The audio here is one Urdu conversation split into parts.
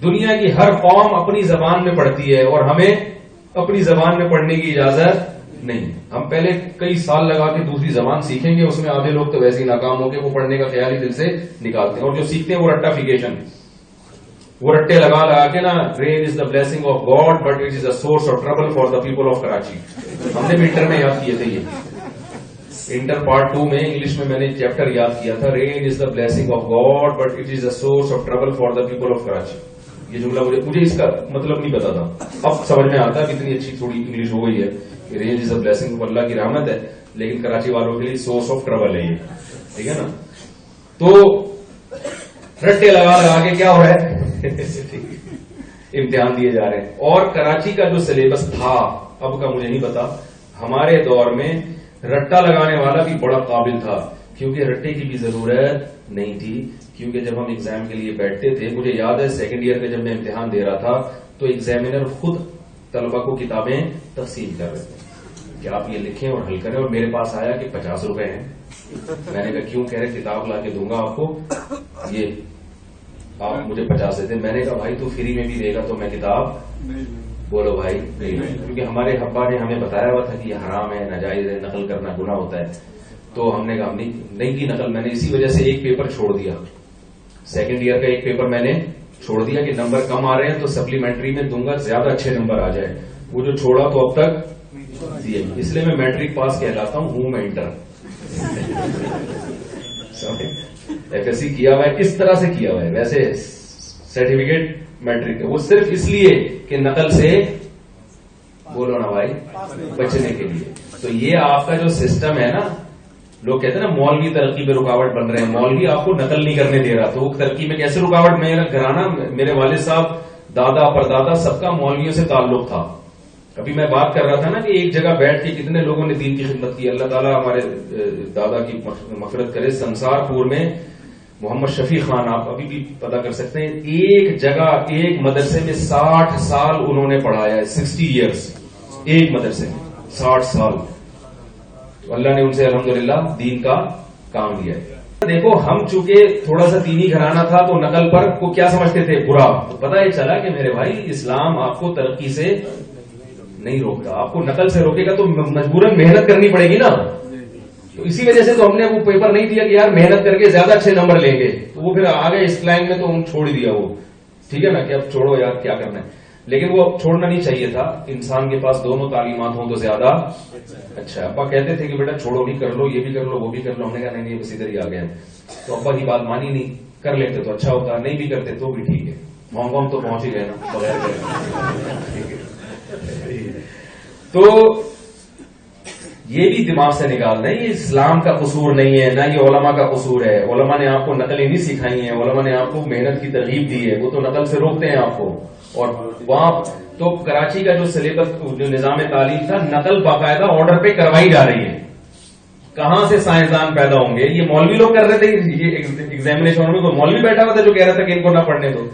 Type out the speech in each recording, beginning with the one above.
دنیا کی ہر قوم اپنی زبان میں پڑھتی ہے اور ہمیں اپنی زبان میں پڑھنے کی اجازت نہیں. ہم پہلے کئی سال لگا کے دوسری زبان سیکھیں گے, اس میں آدھے لوگ تو ویسے ہی ناکام ہو کے وہ پڑھنے کا خیال ہی دل سے نکالتے ہیں, اور جو سیکھتے ہیں وہ رٹافیکیشن, وہ رٹے لگا لگا کے نا, rain is the blessing of God but it is a source of trouble for the people of Karachi. ہم نے بھی انٹر میں یاد کیے تھے, یہ انٹر پارٹ 2 میں انگلش میں نے چیپٹر یاد کیا تھا, rain is the blessing of God but it is a source of trouble for the people of Karachi. یہ جملہ مجھے اس کا مطلب نہیں پتا تھا, اب سمجھ میں آتا ہے اتنی اچھی تھوڑی انگلش ہو گئی ہے کہ رین از اے بلیسنگ, اللہ کی رحمت ہے, لیکن کراچی والوں کے لیے سورس آف ٹربل ہے یہ, ٹھیک ہے نا. تو رٹے لگا لگا کے کیا ہو رہا ہے, امتحان دیے جا رہے ہیں. اور کراچی کا جو سلیبس تھا, اب کا مجھے نہیں پتا, ہمارے دور میں رٹا لگانے والا بھی بڑا قابل تھا, کیونکہ رٹے کی بھی ضرورت نہیں تھی. کیونکہ جب ہم ایگزام کے لیے بیٹھتے تھے, مجھے یاد ہے سیکنڈ ایئر کا جب میں امتحان دے رہا تھا تو ایگزامینر خود طلبہ کو کتابیں تقسیم کر رہے تھے کہ آپ یہ لکھیں اور حل کریں, اور میرے پاس آیا کہ 50 روپے ہیں. میں نے کہا کیوں؟ کہہ رہے کتاب لا کے دوں گا آپ کو, یہ آپ مجھے 50 دیتے. میں نے کہا بھائی تو فری میں بھی دے گا تو میں کتاب, بولو بھائی نہیں, کیونکہ ہمارے ابا نے ہمیں بتایا ہوا تھا کہ یہ حرام ہے, ناجائز ہے, نقل کرنا گناہ ہوتا ہے. تو ہم نے کہا ہم نہیں کی نقل. میں نے اسی وجہ سے ایک پیپر چھوڑ دیا, سیکنڈ ایئر کا ایک پیپر میں نے چھوڑ دیا کہ نمبر کم آ رہے ہیں تو سپلیمنٹری میں دوں گا, زیادہ اچھے نمبر آ جائے. وہ جو چھوڑا تو اب تک دیے, اس لیے میں میٹرک پاس کہلاتا ہوں میں انٹر. ایف ایس سی کیا ہوا ہے, کس طرح سے کیا ہوا ہے ویسے سرٹیفکیٹ میٹرک, وہ صرف اس لیے کہ نقل سے, بولو نا بھائی, بچنے کے لیے. تو یہ آپ کا جو سسٹم ہے نا, لوگ کہتے ہیں نا مولوی ترقی میں رکاوٹ بن رہے ہیں, مولوی آپ کو نقل نہیں کرنے دے رہا, تو وہ ترقی میں کیسے رکاوٹ؟ میرا گھرانہ, میرے والد صاحب, دادا پردادا, سب کا مولویوں سے تعلق تھا. ابھی میں بات کر رہا تھا نا کہ ایک جگہ بیٹھ کے کتنے لوگوں نے دین کی خدمت کی. اللہ تعالیٰ ہمارے دادا کی مغفرت کرے. سنسار پور میں محمد شفیع خان, آپ ابھی بھی پتا کر سکتے ہیں, ایک جگہ ایک مدرسے میں 60 سال انہوں نے پڑھایا ہے, 60 ایئرس ایک مدرسے میں, 60 سال. تو اللہ نے ان سے الحمدللہ دین کا کام لیا ہے. دیکھو ہم چونکہ تھوڑا سا دینی گھرانہ تھا تو نقل پر کو کیا سمجھتے تھے؟ برا. تو پتہ یہ چلا کہ میرے بھائی اسلام آپ کو ترقی سے نہیں روکتا, آپ کو نقل سے روکے گا تو مجبوراً محنت کرنی پڑے گی نا. تو اسی وجہ سے تو ہم نے وہ پیپر نہیں دیا کہ یار محنت کر کے زیادہ اچھے نمبر لیں گے, تو وہ پھر آگے اس لائن میں تو ہم چھوڑ ہی دیا وہ, ٹھیک ہے نا, کہ اب چھوڑو یار کیا کرنا ہے. لیکن وہ چھوڑنا نہیں چاہیے تھا. انسان کے پاس دونوں تعلیمات ہوں تو زیادہ اچھا. ابا کہتے تھے کہ بیٹا چھوڑو, بھی کر لو, یہ بھی کر لو, وہ بھی کر لو. ہم نے کہا نہیں, بس ادھر ہی آ گئے. تو ابا کی بات مانی نہیں, کر لیتے تو اچھا ہوتا, نہیں بھی کرتے تو بھی ٹھیک ہے. ہانگ کانگ تو پہنچ ہی گئے نا بغیر. تو یہ بھی دماغ سے نکالنا ہے, یہ اسلام کا قصور نہیں ہے, نہ یہ علماء کا قصور ہے. علماء نے آپ کو نقلیں نہیں سکھائی ہیں, علماء نے آپ کو محنت کی ترغیب دی ہے, وہ تو نقل سے روکتے ہیں آپ کو. اور وہاں تو کراچی کا جو سلیبس, جو نظام تعلیم تھا, نقل باقاعدہ آرڈر پہ کروائی جا رہی ہے. کہاں سے سائنسدان پیدا ہوں گے؟ یہ مولوی لوگ کر رہے تھے. یہ ایگزامینیشن میں کوئی مولوی بیٹھا ہوا تھا جو کہہ رہا تھا کہ ان کو نہ پڑھنے دو.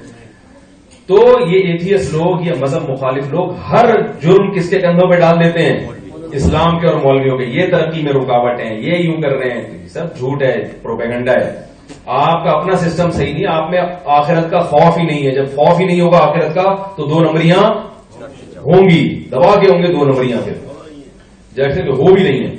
تو یہ ایتھیس لوگ, یہ مذہب مخالف لوگ ہر جرم کس کے کندھوں پہ ڈال دیتے ہیں؟ اسلام کے اور مولویوں کے. یہ ترقی میں رکاوٹ ہیں, یہ یوں کر رہے ہیں, سب جھوٹ ہے, پروپیگنڈا ہے. آپ کا اپنا سسٹم صحیح نہیں, آپ میں آخرت کا خوف ہی نہیں ہے. جب خوف ہی نہیں ہوگا آخرت کا تو 2 نمبریاں ہوں گی, دبا کے ہوں گے 2 نمبریاں, پھر جیسے کہ ہو بھی نہیں ہے.